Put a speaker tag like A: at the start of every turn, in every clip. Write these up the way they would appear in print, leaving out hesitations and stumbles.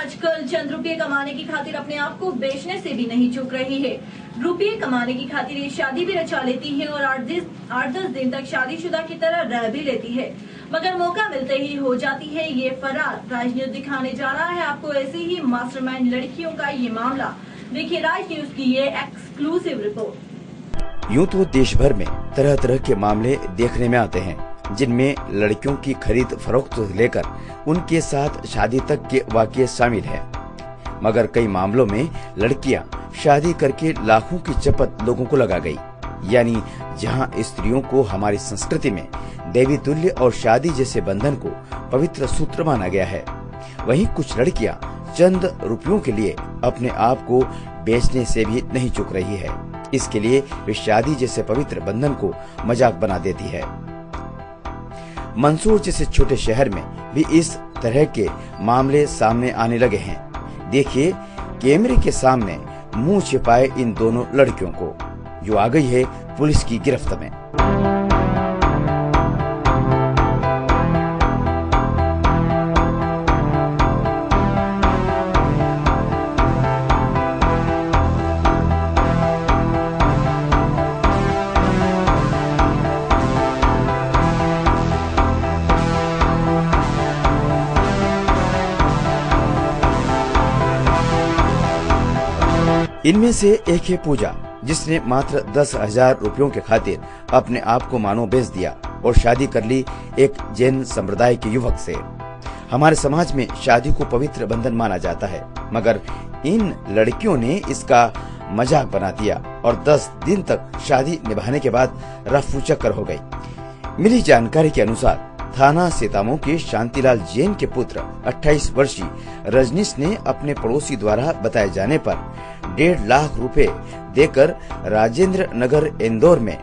A: आजकल चंद रुपये कमाने की खातिर अपने आप को बेचने से भी नहीं चूक रही है। रुपये कमाने की खातिर ये शादी भी रचा लेती है और 8-10 दिन तक शादीशुदा की तरह रह भी लेती है, मगर मौका मिलते ही हो जाती है ये फरार। राज न्यूज दिखाने जा रहा है आपको ऐसी ही मास्टरमाइंड लड़कियों का ये मामला। देखिए राज न्यूज की ये एक्सक्लूसिव रिपोर्ट।
B: यूँ तो देश भर में तरह तरह के मामले देखने में आते हैं, जिनमें लड़कियों की खरीद फरोख्त से लेकर उनके साथ शादी तक के वाकये शामिल हैं। मगर कई मामलों में लड़कियां शादी करके लाखों की चपत लोगों को लगा गई। यानी जहां स्त्रियों को हमारी संस्कृति में देवी तुल्य और शादी जैसे बंधन को पवित्र सूत्र माना गया है, वहीं कुछ लड़कियां चंद रुपयों के लिए अपने आप को बेचने से भी नहीं चूक रही है। इसके लिए वे शादी जैसे पवित्र बंधन को मजाक बना देती है। मंदसौर जैसे छोटे शहर में भी इस तरह के मामले सामने आने लगे हैं। देखिए कैमरे के सामने मुंह छिपाए इन दोनों लड़कियों को, जो आ गई है पुलिस की गिरफ्त में। इनमें से एक है पूजा, जिसने मात्र 10,000 रुपयों के खातिर अपने आप को मानो बेच दिया और शादी कर ली एक जैन संप्रदाय के युवक से। हमारे समाज में शादी को पवित्र बंधन माना जाता है, मगर इन लड़कियों ने इसका मजाक बना दिया और 10 दिन तक शादी निभाने के बाद रफू चक्कर हो गई। मिली जानकारी के अनुसार थाना सीतामऊ के शांतिलाल जैन के पुत्र 28 वर्षीय रजनीश ने अपने पड़ोसी द्वारा बताए जाने पर 1.5 लाख रुपए देकर राजेंद्र नगर इंदौर में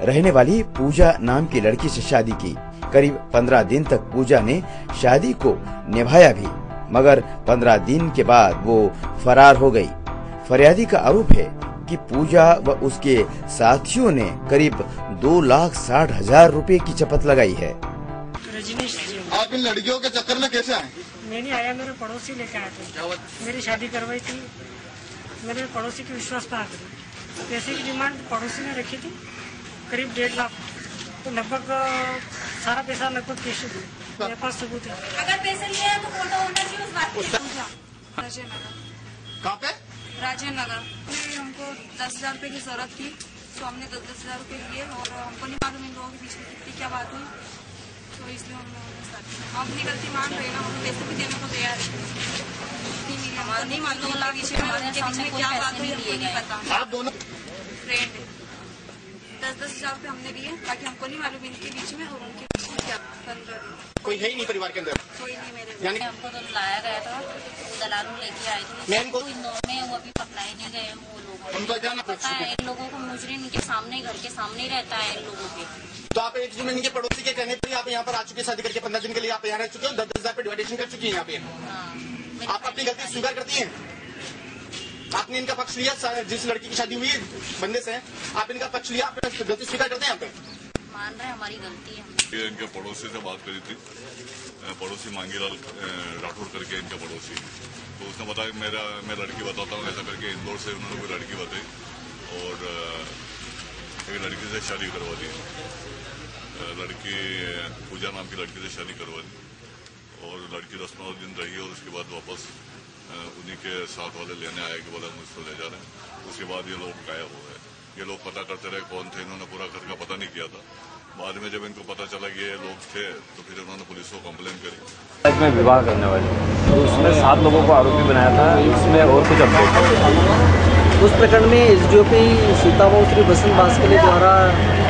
B: रहने वाली पूजा नाम की लड़की से शादी की। करीब 15 दिन तक पूजा ने शादी को निभाया भी, मगर 15 दिन के बाद वो फरार हो गई। फरियादी का आरोप है कि पूजा व उसके साथियों ने करीब 2,60,000 रुपए की चपत लगाई है।
C: आप इन लड़कियों के चक्कर में कैसे आए?
D: मैं नहीं आया, मेरे पड़ोसी लेके आए थे। मेरी शादी करवाई थी, मेरे पड़ोसी के विश्वास पर आ गई। पैसे की डिमांड पड़ोसी ने रखी थी करीब 1.5 लाख, तो लगभग सारा पैसा लगभग कैश है। मेरे पास सबूत है। अगर पैसे लिए हैं तो फोटो होना चाहिए उस बात की।
C: कहाँ पे?
E: राजेंद्र नगर। हमको 10,000 रुपए की जरूरत थी, तो हमने 10,000 रुपए लिए और हमको नहीं मालूम इन लोगों के बीच में कितनी क्या बात हुई, तो इसलिए हम अपनी गलती मान रहे ना, हम पैसे भी देने को तैयार है। नहीं मालूम के बीच में क्या बात हुई हमको नहीं पता।
C: आप दोनों
E: फ्रेंड 10,000 रुपए हमने लिए, ताकि हमको नहीं मालूम इनके बीच में और उनके बीच में क्या। 15 दिन
C: कोई है ही नहीं परिवार के अंदर?
E: कोई नहीं मेरे।
C: यानी
F: हमको तो लाया गया था, दलाल लेके आए थे।
C: मैं इनको
F: इंदौर में वो अभी पकड़ाए नहीं गए वो लोग।
C: उनका क्या नाम
F: पता है इन लोगों को, मुजरिम इनके सामने, घर के सामने ही रहता है इन लोगों के।
C: तो आप एक दिन इनके पड़ोसी के कहने पर आप यहाँ पर आ चुके, शादी करके 15 दिन के लिए आप यहाँ रह चुके हो, 10,000 पे डिवाइडेशन कर चुकी है यहाँ पे। आप अपनी गलती स्वीकार करती हैं? आपने इनका पक्ष लिया, जिस लड़की की शादी हुई है बंदे से, आप इनका पक्ष लिया, आप गलती स्वीकार करते हैं यहाँ पे?
F: मान रहे हमारी गलती है।
G: इनके पड़ोसी से बात करी थी, पड़ोसी मांगीलाल राठौर करके इनका पड़ोसी, तो उसने बताया मैं लड़की बताता हूँ ऐसा करके। इंदौर से उन्होंने कोई लड़की बताई और एक लड़की से शादी करवा दी। लड़की पूजा नाम की लड़की से शादी करवा दी और लड़की 10-15 दिन रही और उसके बाद वापस उन्हीं के साथ वाले लेने आए कि बोला मुझको ले जा रहे हैं। उसके बाद ये लोग गायब हो गए। ये लोग पता करते रहे कौन थे, इन्होंने पूरा घर का पता नहीं किया था। बाद में जब इनको पता चला कि ये लोग थे तो फिर उन्होंने पुलिस को कंप्लेन करी।
H: में विवाह करने वाली, तो उसमें 7 लोगों को आरोपी बनाया था। इसमें और कुछ अपडेट
I: उस प्रकरण में एसडीओपी सीतामऊ श्री बसंत भास्कर द्वारा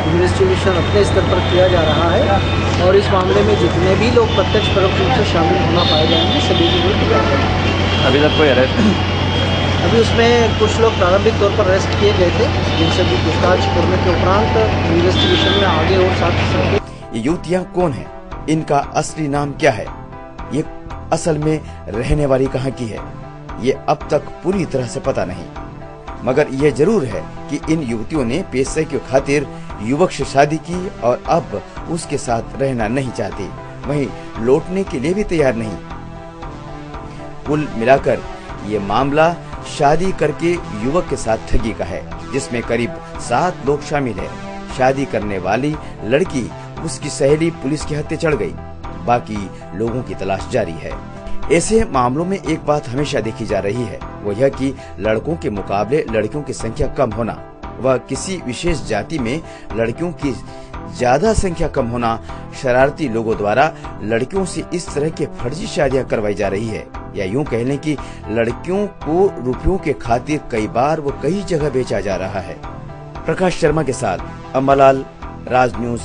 I: इन्वेस्टिगेशन अपने स्तर पर किया जा रहा है और इस मामले में जितने भी लोग प्रत्यक्ष परोक्ष रूप से शामिल होना पाए जाएंगे सभी के विरुद्ध। अभी तक कोई अरेस्ट? अभी उसमें कुछ लोग प्रारंभिक तौर पर अरेस्ट किए गए थे, जिनसे भी पूछताछ करने के उपरांत इन्वेस्टिगेशन में आगे और साथ।
B: ये युवतियाँ कौन हैं? इनका असली नाम क्या है? ये असल में रहने वाली कहाँ की है? ये अब तक पूरी तरह से पता नहीं, मगर यह जरूर है कि इन युवतियों ने पैसे की खातिर युवक से शादी की और अब उसके साथ रहना नहीं चाहती, वहीं लौटने के लिए भी तैयार नहीं। कुल मिलाकर ये मामला शादी करके युवक के साथ ठगी का है, जिसमें करीब 7 लोग शामिल है। शादी करने वाली लड़की, उसकी सहेली पुलिस के हत्थे चढ़ गई। बाकी लोगों की तलाश जारी है। ऐसे मामलों में एक बात हमेशा देखी जा रही है, वो यह कि लड़कों के मुकाबले लड़कियों की संख्या कम होना व किसी विशेष जाति में लड़कियों की ज्यादा संख्या कम होना, शरारती लोगों द्वारा लड़कियों से इस तरह के फर्जी शादियां करवाई जा रही है, या यूं कह लें कि लड़कियों को रुपयों के खातिर कई बार वो कई जगह बेचा जा रहा है। प्रकाश शर्मा के साथ अम्बालाल, राज न्यूज।